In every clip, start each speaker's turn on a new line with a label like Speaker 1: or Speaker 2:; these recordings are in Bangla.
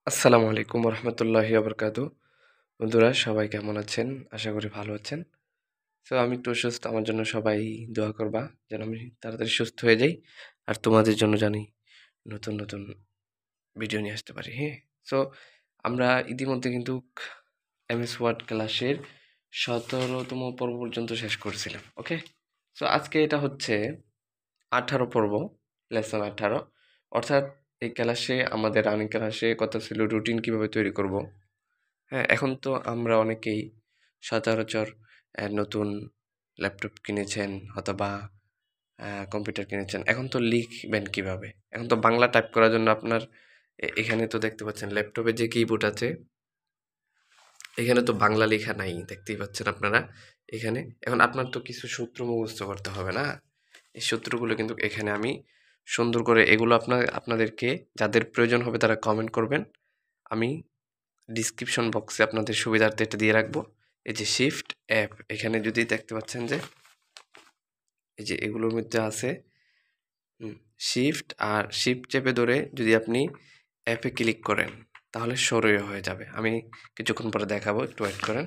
Speaker 1: আসসালামু আলাইকুম রহমতুল্লাহি ওবরকাতু। বন্ধুরা সবাই কেমন আছেন? আশা করি ভালো আছেন। তো আমি একটু অসুস্থ, আমার জন্য সবাই দোয়া করবা যেন আমি তাড়াতাড়ি সুস্থ হয়ে যাই আর তোমাদের জন্য জানি নতুন নতুন ভিডিও নিয়ে আসতে পারি। হ্যাঁ, সো আমরা ইতিমধ্যে কিন্তু এমএস ওয়ার্ড ক্লাসের 17তম পর্ব পর্যন্ত শেষ করছিলাম। ওকে, সো আজকে এটা হচ্ছে 18 পর্ব, লেসন 18। অর্থাৎ এই ক্লাসে আমাদের রানিং ক্লাসে কথা ছিল রুটিন কিভাবে তৈরি করব। হ্যাঁ, এখন তো আমরা অনেকেই সচরাচর নতুন ল্যাপটপ কিনেছেন অথবা কম্পিউটার কিনেছেন। এখন তো লিখবেন কিভাবে? এখন তো বাংলা টাইপ করার জন্য আপনার এখানে তো দেখতে পাচ্ছেন ল্যাপটপে যে কিবোর্ড আছে, এখানে তো বাংলা লেখা নাই, দেখতেই পাচ্ছেন আপনারা এখানে। এখন আপনার তো কিছু সূত্র মুখস্থ করতে হবে না? এই সূত্রগুলো কিন্তু এখানে আমি সুন্দর করে এগুলো আপনাদেরকে যাদের প্রয়োজন হবে তারা কমেন্ট করবেন। আমি ডিসক্রিপশন বক্সে আপনাদের সুবিধার্থে এটা দিয়ে রাখবো। এই যে শিফট অ্যাপ, এখানে যদি দেখতে পাচ্ছেন যে এই যে এগুলোর মধ্যে আছে শিফট, আর শিফট চেপে ধরে যদি আপনি অ্যাপে ক্লিক করেন তাহলে সরই হয়ে যাবে। আমি কিছুক্ষণ পরে দেখাবো, একটু ওয়েট করেন।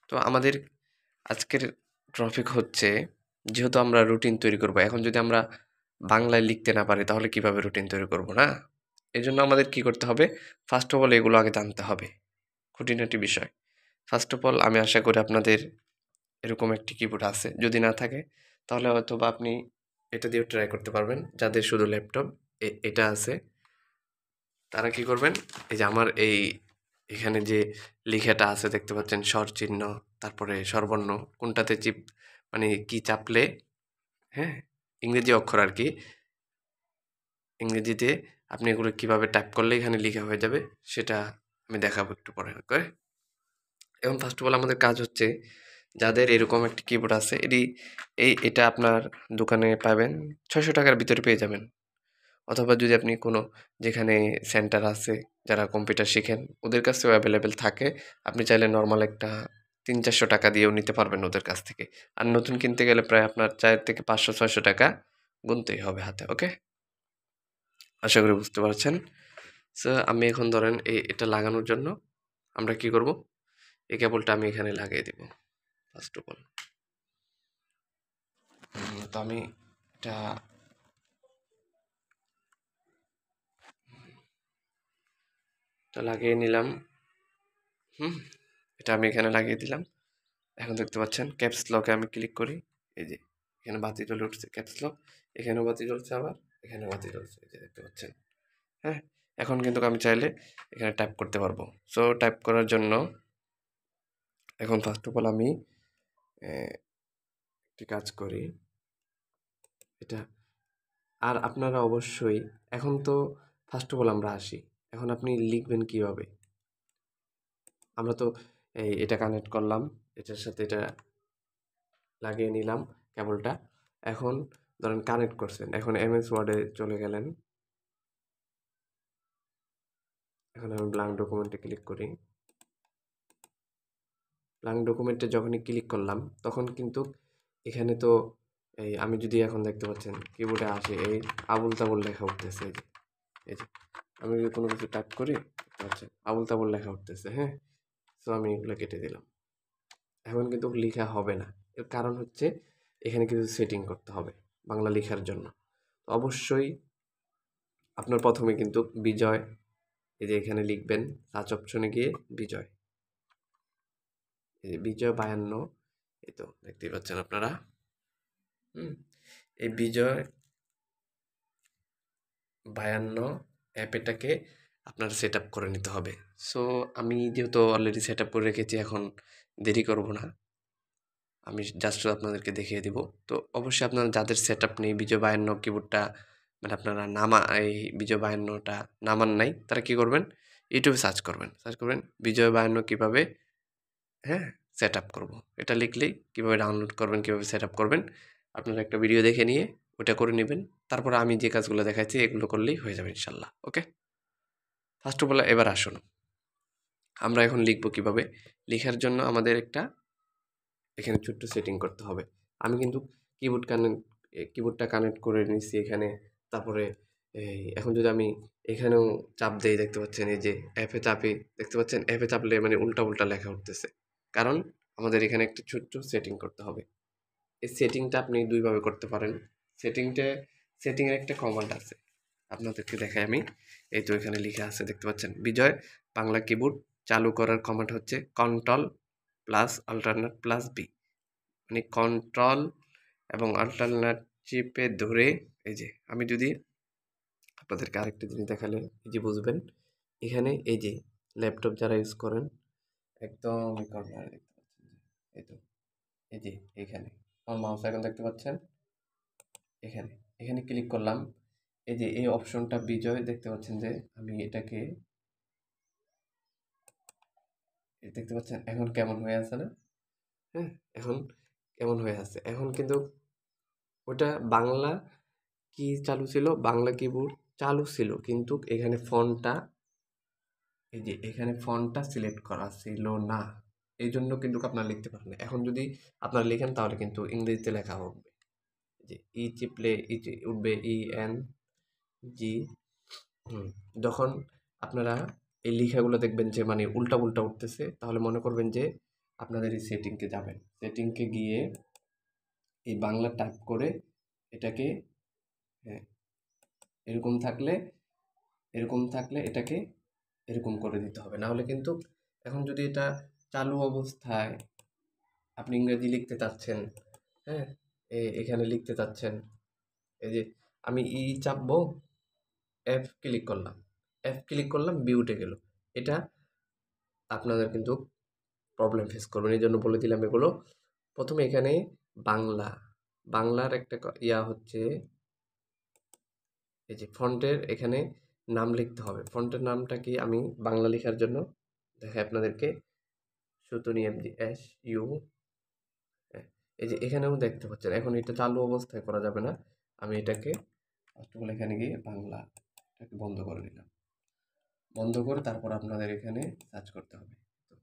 Speaker 1: তো আমাদের আজকের টপিক হচ্ছে, যেহেতু আমরা রুটিন তৈরি করব, এখন যদি আমরা বাংলায় লিখতে না পারি তাহলে কিভাবে রুটিন তৈরি করব না? এই জন্য আমাদের কি করতে হবে? ফার্স্ট অফ অল এগুলো আগে জানতে হবে, খুঁটিনাটি বিষয়। ফার্স্ট অফ অল আমি আশা করি আপনাদের এরকম একটি কিবোর্ড আছে, যদি না থাকে তাহলে হয়তো বা আপনি এটা দিয়েও ট্রাই করতে পারবেন। যাদের শুধু ল্যাপটপ এটা আছে তারা কি করবেন, এই যে আমার এখানে যে লেখাটা আছে দেখতে পাচ্ছেন, স্বর চিহ্ন, তারপরে স্বরবর্ণ, কোনটাতে মানে কি চাপলে, হ্যাঁ, ইংরেজি অক্ষর আর কি, ইংরেজিতে আপনি এগুলো কিভাবে টাইপ করলে এখানে লেখা হয়ে যাবে সেটা আমি দেখাবো একটু পরে করে। এখন ফার্স্ট অফ অল আমাদের কাজ হচ্ছে, যাদের এরকম একটি কিবোর্ড আছে, এটা আপনার দোকানে পাবেন, 600 টাকার ভিতরে পেয়ে যাবেন। অথবা যদি আপনি কোনো যেখানে সেন্টার আছে যারা কম্পিউটার শিখেন ওদের কাছেও অ্যাভেলেবেল থাকে, আপনি চাইলে নর্মাল একটা 300-400 টাকা দিয়েও নিতে পারবেন ওদের কাছ থেকে। আর নতুন কিনতে গেলে প্রায় আপনার 4 থেকে 500-600 টাকা গুনতেই হবে হাতে। ওকে, আশা করি বুঝতে পারছেন। সো আমি এখন ধরেন এটা লাগানোর জন্য আমরা কি করব, এই কেবলটা আমি এখানে লাগিয়ে দেব ফার্স্ট অফ অল। তো আমি এটা লাগিয়ে নিলাম। এটা আমি এখানে লাগিয়ে দিলাম। এখন দেখতে পাচ্ছেন ক্যাপস লকে আমি ক্লিক করি, এই যে এখানে বাতি জ্বলে উঠছে ক্যাপস লক, এখানেও বাতি জ্বলছে, আবার এখানেও বাতি জ্বলছে, এই যে দেখতে পাচ্ছেন। হ্যাঁ, এখন কিন্তু আমি চাইলে এখানে টাইপ করতে পারবো। সো টাইপ করার জন্য এখন ফার্স্ট অফ অল আমি একটি কাজ করি, এটা। আর আপনারা অবশ্যই এখন তো ফার্স্ট অফ অল আমরা আসি, এখন আপনি লিখবেন কিভাবে। আমরা তো এটা কানেক্ট করলাম, এটার সাথে এটা লাগিয়ে নিলাম কেবলটা। এখন ধরেন কানেক্ট করছেন, এখন এমএস ওয়ার্ডে চলে গেলেন। এখন আমি ব্ল্যাঙ্ক ডকুমেন্টে ক্লিক করি। ব্ল্যাঙ্ক ডকুমেন্টে যখনই ক্লিক করলাম তখন কিন্তু এখানে তো আমি যদি এখন দেখতে পাচ্ছেন কিবোর্ডে আসে এই আবুল তাবুল লেখা উঠতেছে, এই যে আমি যদি কোনো কিছু টাইপ করি দেখতে পাচ্ছেন আবুল তাবুল লেখা উঠতেছে। হ্যাঁ, তো আমি এগুলো কেটে দিলাম। এখন কিন্তু লেখা হবে না, এর কারণ হচ্ছে এখানে কিছু সেটিং করতে হবে বাংলা লেখার জন্য। অবশ্যই আপনার প্রথমে কিন্তু বিজয়, এই যে এখানে লিখবেন সার্চ অপশনে গিয়ে বিজয়, এই যে বিজয় 52, এই তো দেখতেই পাচ্ছেন আপনারা। এই বিজয় 52 অ্যাপেটাকে আপনার সেট আপ করে নিতে হবে। সো আমি যেহেতু অলরেডি সেট আপ করে রেখেছি, এখন দেরি করব না, আমি জাস্ট আপনাদেরকে দেখিয়ে দিব। তো অবশ্যই আপনারা যাদের সেট আপ নেই, বিজয় 52 কিবোর্ডটা মানে আপনারা এই বিজয় 52টা নামান নাই, তারা কি করবেন, ইউটিউবে সার্চ করবেন বিজয় 52 কীভাবে, হ্যাঁ, সেট আপ করবো, এটা লিখলেই কীভাবে ডাউনলোড করবেন, কীভাবে সেট আপ করবেন আপনারা একটা ভিডিও দেখে নিয়ে ওটা করে নেবেন। তারপর আমি যে কাজগুলো দেখাচ্ছি এগুলো করলেই হয়ে যাবে ইনশাল্লাহ। ওকে, ফার্স্ট অফ অল এবার আসুন আমরা এখন লিখবো কিভাবে। লেখার জন্য আমাদের একটা এখানে ছোট্ট সেটিং করতে হবে। আমি কিন্তু কিবোর্ডটা কানেক্ট করে নিচ্ছি এখানে, তারপরে এখন যদি আমি এখানেও চাপ দেই, দেখতে পাচ্ছেন এই যে অ্যাপে চাপি, দেখতে পাচ্ছেন অ্যাপে চাপলে মানে উল্টা উল্টা লেখা উঠতেছে, কারণ আমাদের এখানে একটা ছোট্ট সেটিং করতে হবে। এই সেটিংটা আপনি দুইভাবে করতে পারেন। সেটিংটা সেটিংয়ের একটা কমান্ড আছে, আপনাদেরকে দেখাই আমি। এই তো এখানে লিখা আছে, দেখতে পাচ্ছেন বিজয় বাংলা কিবোর্ড চালু করার কমান্ড হচ্ছে control plus alternate plus B, মানে কন্ট্রোল এবং অল্টারনেট চিপে ধরে, এই যে আমি যদি আপনাদেরকে আরেকটা জিনিস দেখালে এই যে বুঝবেন, এখানে এই যে ল্যাপটপ যারা ইউজ করেন একদম কর্নারে দেখতে পাচ্ছেন যে এই তো এই যে এইখানে আমার মাউস এখন দেখতে পাচ্ছেন, এখানে এখানে ক্লিক করলাম, এই যে এই অপশনটা বিজয় দেখতে পাচ্ছেন যে আমি এটাকে দেখতে পাচ্ছেন এখন কেমন হয়ে আছে না? হ্যাঁ, এখন কেমন হয়ে আছে, এখন কিন্তু ওটা বাংলা কি চালু ছিল, বাংলা কিবোর্ড চালু ছিল, কিন্তু এখানে ফন্টটা, এই যে এখানে ফন্টটা সিলেক্ট করা ছিল না, এই জন্য কিন্তু আপনারা লিখতে পারেন না। এখন যদি আপনারা লিখেন তাহলে কিন্তু ইংরেজিতে লেখা হবে, যে ই চিপলে ই উঠবে ই এন জি। হুম, যখন আপনারা এই লেখাগুলো দেখবেন যে মানে উল্টা উল্টা উঠতেছে, তাহলে মনে করবেন যে আপনাদের এই সেটিংকে যাবেন, সেটিংকে গিয়ে এই বাংলা টাইপ করে এটাকে, হ্যাঁ, এরকম থাকলে এরকম থাকলে এটাকে এরকম করে দিতে হবে, না হলে কিন্তু এখন যদি এটা চালু অবস্থায় আপনি ইংরেজি লিখতে চাচ্ছেন, হ্যাঁ, এখানে লিখতে চাচ্ছেন, এই যে আমি ই চাপবো, এফ ক্লিক করলাম, এফ ক্লিক করলাম, বি উঠে গেল, এটা আপনাদের কিন্তু প্রবলেম ফেস করবেন। এই জন্য বলে দিলাম এগুলো। প্রথমে এখানে বাংলা, বাংলার একটা ইয়া হচ্ছে, এই যে ফন্টের এখানে নাম লিখতে হবে। ফন্টের নামটা কি আমি বাংলা লেখার জন্য দেখাই আপনাদেরকে, সুতনি এমজি এস ইউ, এই যে এখানেও দেখতে পাচ্ছেন, এখন এটা চালু অবস্থায় করা যাবে না। আমি এটাকে ফার্স্ট অফ অল এখানে গিয়ে বাংলা এটাকে বন্ধ করে দিলাম, বন্ধ করে তারপর আপনাদের এখানে সার্চ করতে হবে। তো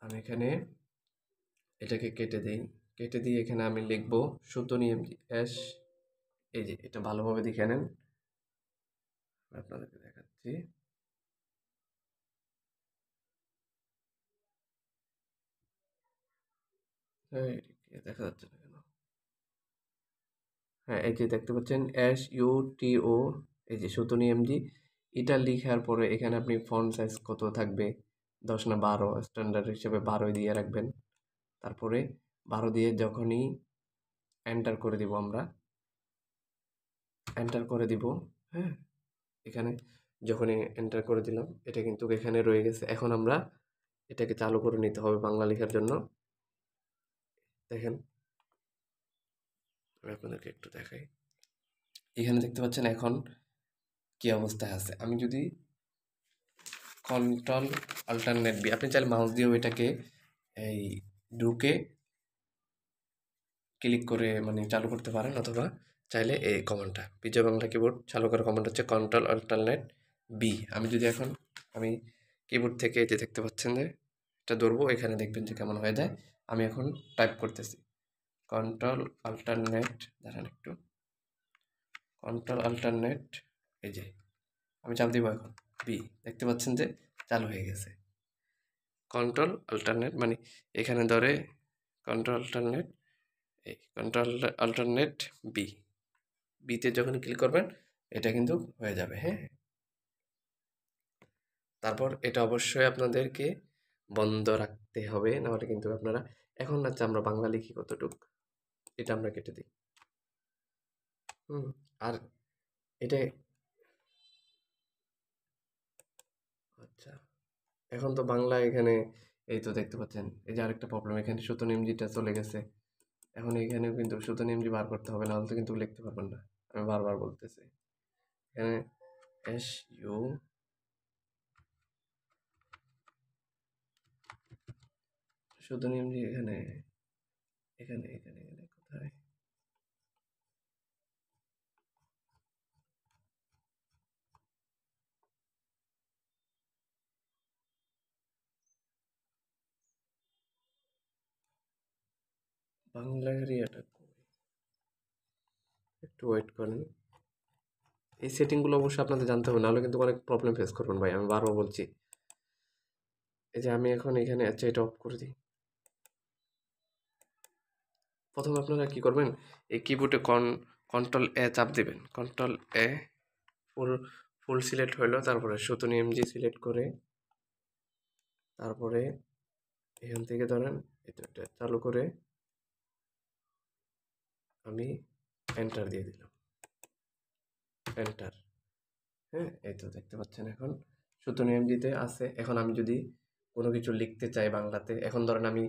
Speaker 1: আমি এখানে এটাকে কেটে দিই, কেটে দিয়ে এখানে আমি লিখবো সুতনি এমজি এস, এই যে এটা ভালোভাবে দেখে নেন, আপনাদেরকে দেখাচ্ছি। হ্যাঁ, দেখা যাচ্ছে না কেন? হ্যাঁ, এই যে দেখতে পাচ্ছেন এস ইউ টি ও, এই যে সুতনি এমজি, এটা লিখার পরে এখানে আপনি ফন্ট সাইজ কত থাকবে, 10 না 12, স্ট্যান্ডার্ড হিসেবে 12 দিয়ে রাখবেন। তারপরে 12 দিয়ে যখনই এন্টার করে দিব, আমরা এন্টার করে দিব, হ্যাঁ, এখানে যখনই এন্টার করে দিলাম এটা কিন্তু এখানে রয়ে গেছে। এখন আমরা এটাকে চালু করে নিতে হবে বাংলা লেখার জন্য। দেখেন, আমি আপনাদেরকে একটু দেখাই, এখানে দেখতে পাচ্ছেন এখন কি অবস্থায় আছে। আমি যদি কন্ট্রোল অল্টারনেট বি, আপনি চাইলে মাউস দিয়েও এটাকে এই ঢুকে ক্লিক করে মানে চালু করতে পারেন, অথবা চাইলে এই কমান্ডটা বিজয় বাংলা কিবোর্ড চালু করার কমান্ড হচ্ছে কন্ট্রোল অল্টারনেট বি। আমি যদি এখন আমি কিবোর্ড থেকে এই যে দেখতে পাচ্ছেন যে এটা ধরবো, এখানে দেখবেন যে কেমন হয়ে যায়। আমি এখন টাইপ করতেছি কন্ট্রোল অল্টারনেট, দাঁড়ান একটু, কন্ট্রোল অল্টারনেট, এই যে আমি চাপ দিব এখন বি, দেখতে পাচ্ছেন যে চালু হয়ে গেছে। কন্ট্রোল অল্টারনেট মানে এখানে ধরে কন্ট্রোল অল্টারনেট, এই কন্ট্রোল অল্টারনেট বি, বিতে যখন ক্লিক করবেন এটা কিন্তু হয়ে যাবে, হ্যাঁ। তারপর এটা অবশ্যই আপনাদেরকে বন্ধ রাখতে হবে, নাহলে কিন্তু আপনারা, এখন আচ্ছা আমরা বাংলা লিখি কতটুক, এটা আমরা কেটে দিই। হুম, আর এটা, আচ্ছা, এখন তো বাংলা এখানে এই তো দেখতে পাচ্ছেন, এই যে আরেকটা প্রবলেম, এখানে সুতো নিমজিটা চলে গেছে। এখন এখানেও কিন্তু সুতো নিমজি বার করতে হবে, নাহলে তো কিন্তু লিখতে পারবেন না। আমি বারবার বলতেছি, এখানে এস ইউ, সুতো নিমজি এখানে এখানে এখানে এখানে কোথায়, বাংলা এরিয়াটা একটু ওয়েট করেন। এই সেটিংগুলো অবশ্যই আপনাদের জানতে হবে, নাহলে কিন্তু অনেক প্রবলেম ফেস করবেন ভাই, আমি বারবার বলছি। এই যে আমি এখন এখানে আচ্ছা এটা অফ করে দিই। প্রথমে আপনারা কি করবেন, এই কিবোর্ডে কন্ট্রোল এ চাপ দিবেন, কন্ট্রোল এ, ফুল ফুল সিলেক্ট হইলো, তারপরে সুতনি এমজি সিলেক্ট করে, তারপরে এখান থেকে ধরেন এটা চালু করে আমি এন্টার দিয়ে দিলাম, এন্টার। হ্যাঁ, এই তো দেখতে পাচ্ছেন এখন সুতনি এমজিতে আছে। এখন আমি যদি কোনো কিছু লিখতে চাই বাংলাতে, এখন ধরেন আমি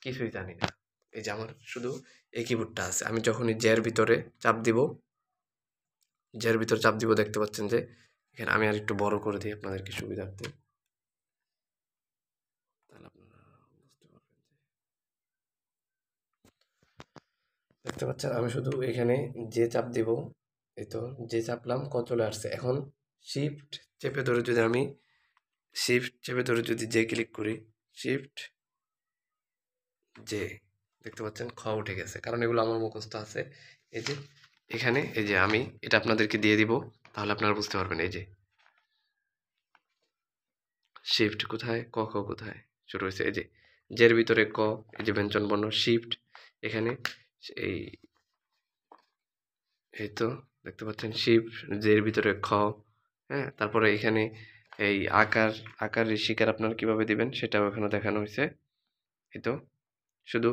Speaker 1: কিছুই জানি না, এই যে আমার শুধু এই কিবোর্ডটা আছে, আমি যখনই জের ভিতরে চাপ দিব, জের ভিতরে চাপ দিব, দেখতে পাচ্ছেন যে এখানে আমি আর একটু বড় করে দিই আপনাদেরকে সুবিধার্থে, তাহলে আপনারা বুঝতে পারবেন। দেখতে পাচ্ছেন আমি শুধু এখানে যে চাপ দিব, এই তো যে চাপলাম চলে আসছে। এখন শিফট চেপে ধরে যদি আমি যে ক্লিক করি, শিফট যে, দেখতে পাচ্ছেন খ উঠে গেছে, কারণ এগুলো আমার মুখস্থ আছে। এই যে এখানে এই যে আমি এটা আপনাদেরকে দিয়ে দিব, তাহলে আপনারা বুঝতে পারবেন। এই যে শিফট কোথায়, ক খ কোথায় শুরু হয়েছে, এই যে জের ভিতরে ক, এই যে ব্যঞ্জন বর্ণ শিফট, এখানে এই এই তো দেখতে পাচ্ছেন শিফট জের ভিতরে খ। হ্যাঁ, তারপরে এখানে এই আকার ঋষিকার আপনারা কিভাবে দিবেন সেটাও এখানে দেখানো হয়েছে। এই তো শুধু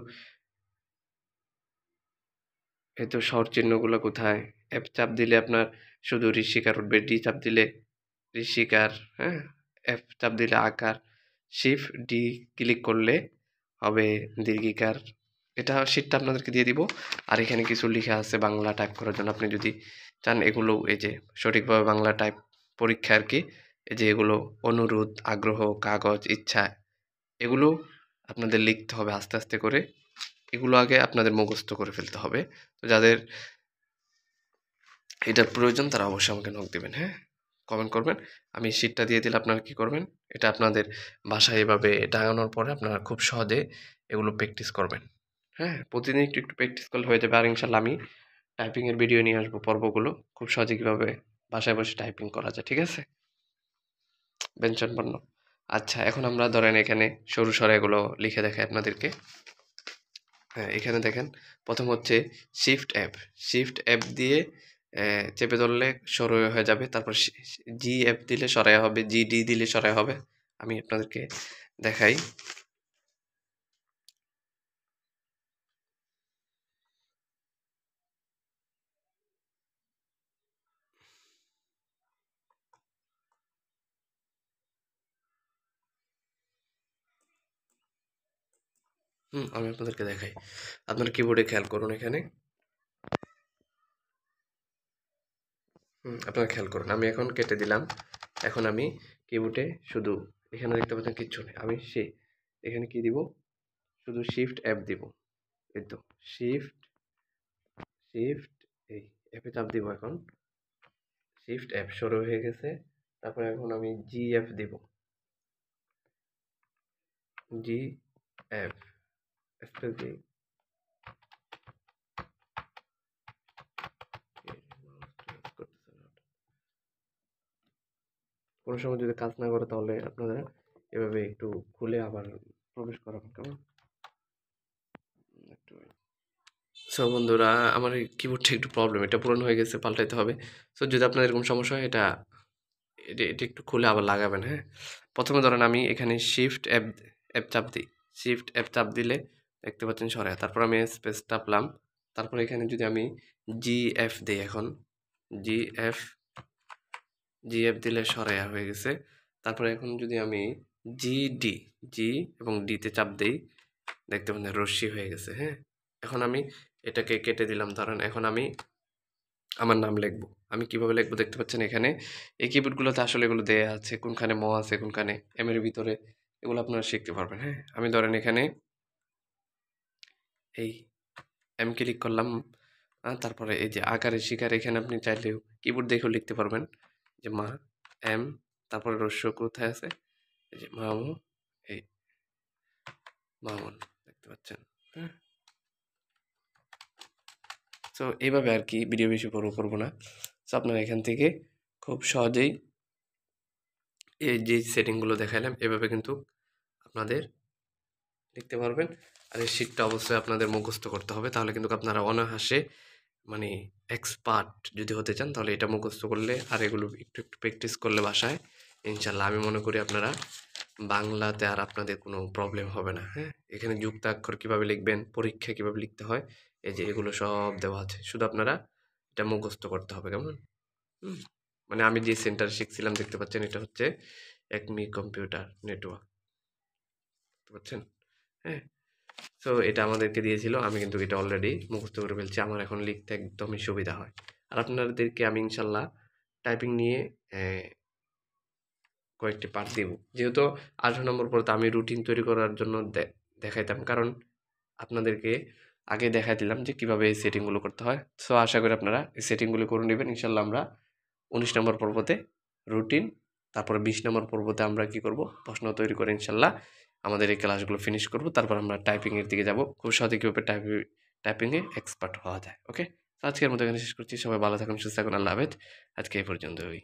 Speaker 1: এই তো স্বর চিহ্নগুলো কোথায়, এফ চাপ দিলে আপনার শুধু ঋষিকার উঠবে, ডি চাপ দিলে ঋষিকার, হ্যাঁ, এফ চাপ দিলে আকার, শিফট ডি ক্লিক করলে হবে দীর্ঘিকার। এটা শীটটা আপনাদেরকে দিয়ে দিব। আর এখানে কিছু লেখা আছে বাংলা টাইপ করার জন্য, আপনি যদি চান এগুলো, এই যে সঠিকভাবে বাংলা টাইপ পরীক্ষা আর কি, এই যে এগুলো অনুরোধ, আগ্রহ, কাগজ, ইচ্ছা, এগুলো আপনাদের লিখতে হবে আস্তে আস্তে করে। এগুলো আগে আপনাদের মুখস্থ করে ফেলতে হবে। তো যাদের এটার প্রয়োজন তারা অবশ্যই আমাকে নক দিবেন, হ্যাঁ, কমেন্ট করবেন। আমি শীটটা দিয়ে দিলে আপনারা কি করবেন, এটা আপনাদের বাসায় এভাবে টাঙানোর পরে আপনারা খুব সহজে এগুলো প্র্যাকটিস করবেন। হ্যাঁ, প্রতিদিন একটু একটু প্র্যাকটিস করলে হয়ে যাবে। আর ইনশাল্লাহ আমি টাইপিংয়ের ভিডিও নিয়ে আসবো, পর্বগুলো খুব সহজে কীভাবে বাসায় বসে টাইপিং করা যায়, ঠিক আছে, ব্যঞ্জন বর্ণ। আচ্ছা, এখন আমরা ধরেন এখানে সরু সরে এগুলো লিখে দেখাই আপনাদেরকে। হ্যাঁ, এখানে দেখেন প্রথম হচ্ছে শিফট অ্যাপ দিয়ে চেপে ধরলে সরু হয়ে যাবে, তারপর জি অ্যাপ দিলে সরাই হবে, জি ডি দিলে সরাই হবে। আমি আপনাদেরকে দেখাই। আমি আপনাদেরকে দেখাই, আপনার কিবোর্ডে খেয়াল করুন এখানে। আপনারা খেয়াল করুন, আমি এখন কেটে দিলাম। এখন আমি কিবোর্ডে শুধু এখানে দেখতে পাচ্ছেন কিচ্ছু নেই, আমি এখানে কি দিব, শুধু শিফট অ্যাপ দিব। এই তো শিফট শিফট এই অ্যাপে চাপ দিব, এখন শিফট অ্যাপ শুরু হয়ে গেছে। তারপরে এখন আমি জি এফ দিব, জি এফ স্পেস দিই। কোনো সময় যদি কাজ না করে তাহলে আপনারা এভাবে একটু খুলে আবার প্রবেশ করাবেন, কেমন একটু। সো বন্ধুরা, আমার এই কিবোর্ডটা একটু প্রবলেম, এটা পুরনো হয়ে গেছে, পাল্টাইতে হবে। সো যদি আপনার এরকম সমস্যা হয়, এটা একটু খুলে আবার লাগাবেন। হ্যাঁ, প্রথমে ধরেন আমি এখানে শিফট অ্যাপ চাপ দিই, শিফট অ্যাপ চাপ দিলে দেখতে পাচ্ছেন সরায়, তারপর আমি স্পেস চাপলাম, তারপর এখানে যদি আমি জি এফ দিই, এখন জি এফ দিলে সরাইয়া হয়ে গেছে। তারপরে এখন যদি আমি জি ডি, জি এবং ডিতে চাপ দিই, দেখতে পাচ্ছেন রশ্মি হয়ে গেছে। হ্যাঁ, এখন আমি এটাকে কেটে দিলাম, ধরেন এখন আমি আমার নাম লিখবো। আমি কিভাবে লিখবো দেখতে পাচ্ছেন এখানে এই কিবোর্ডগুলোতে আসলে এগুলো দেয়া আছে, কোনখানে ম আছে, কোনখানে এম এর ভিতরে, এগুলো আপনারা শিখতে পারবেন। হ্যাঁ, আমি ধরেন এখানে এই এম ক্লিক করলাম, তারপরে এই যে আকারে শিকার, এখানে আপনি চাইলেও কিবোর্ড দেখেও লিখতে পারবেন, যে মা এম, তারপরে রস্য কোথায় আছে, এই যে মামু, এই মামুন, দেখতে পাচ্ছেন। হ্যাঁ, সো এইভাবে আর কি, ভিডিও বেশি বড় করবো না। সো আপনারা এখান থেকে খুব সহজেই এই যে সেটিংগুলো দেখাইলাম এভাবে কিন্তু আপনাদের লিখতে পারবেন। আর এই শিটটা অবশ্যই আপনাদের মুখস্থ করতে হবে, তাহলে কিন্তু আপনারা অনায়াসে মানে এক্সপার্ট যদি হতে চান তাহলে এটা মুখস্থ করলে আর এগুলো একটু একটু প্র্যাকটিস করলে বাসায়, ইনশাল্লাহ আমি মনে করি আপনারা বাংলাতে আর আপনাদের কোনো প্রবলেম হবে না। হ্যাঁ, এখানে যুক্তাক্ষর কীভাবে লিখবেন, পরীক্ষা কীভাবে লিখতে হয়, এই যে এগুলো সব দেওয়া আছে, শুধু আপনারা এটা মুখস্থ করতে হবে। কেমন? মানে আমি যে সেন্টারে শিখছিলাম দেখতে পাচ্ছেন, এটা হচ্ছে একমি কম্পিউটার নেটওয়ার্ক, দেখতে পাচ্ছেন? হ্যাঁ, সো এটা আমাদেরকে দিয়েছিল, আমি কিন্তু এটা অলরেডি মুখস্থ করে ফেলছি, আমার এখন লিখতে একদমই সুবিধা হয়। আর আপনাদেরকে আমি ইনশাল্লাহ টাইপিং নিয়ে কয়েকটি পার্ট দিব, যেহেতু 18 নম্বর পর্যন্ত আমি রুটিন তৈরি করার জন্য দেখাইতাম, কারণ আপনাদেরকে আগে দেখাই দিলাম যে কীভাবে এই সেটিংগুলো করতে হয়। সো আশা করি আপনারা এই সেটিংগুলো করে নেবেন। ইনশাল্লাহ আমরা 19 নম্বর পর্বতে রুটিন, তারপরে 20 নম্বর পর্বতে আমরা কি করব, প্রশ্ন তৈরি করে ইনশাল্লাহ আমাদের এই ক্লাসগুলো ফিনিশ করব। তারপর আমরা টাইপিংয়ের দিকে যাব, খুব সহজে কীভাবে টাইপিংয়ে এক্সপার্ট হওয়া যায়। ওকে, আজকের মতো এখানে শেষ করছি। সবাই ভালো থাকুন, সুস্থ থাকুন, আল্লাহ হাফেজ। আজকে এই পর্যন্তই।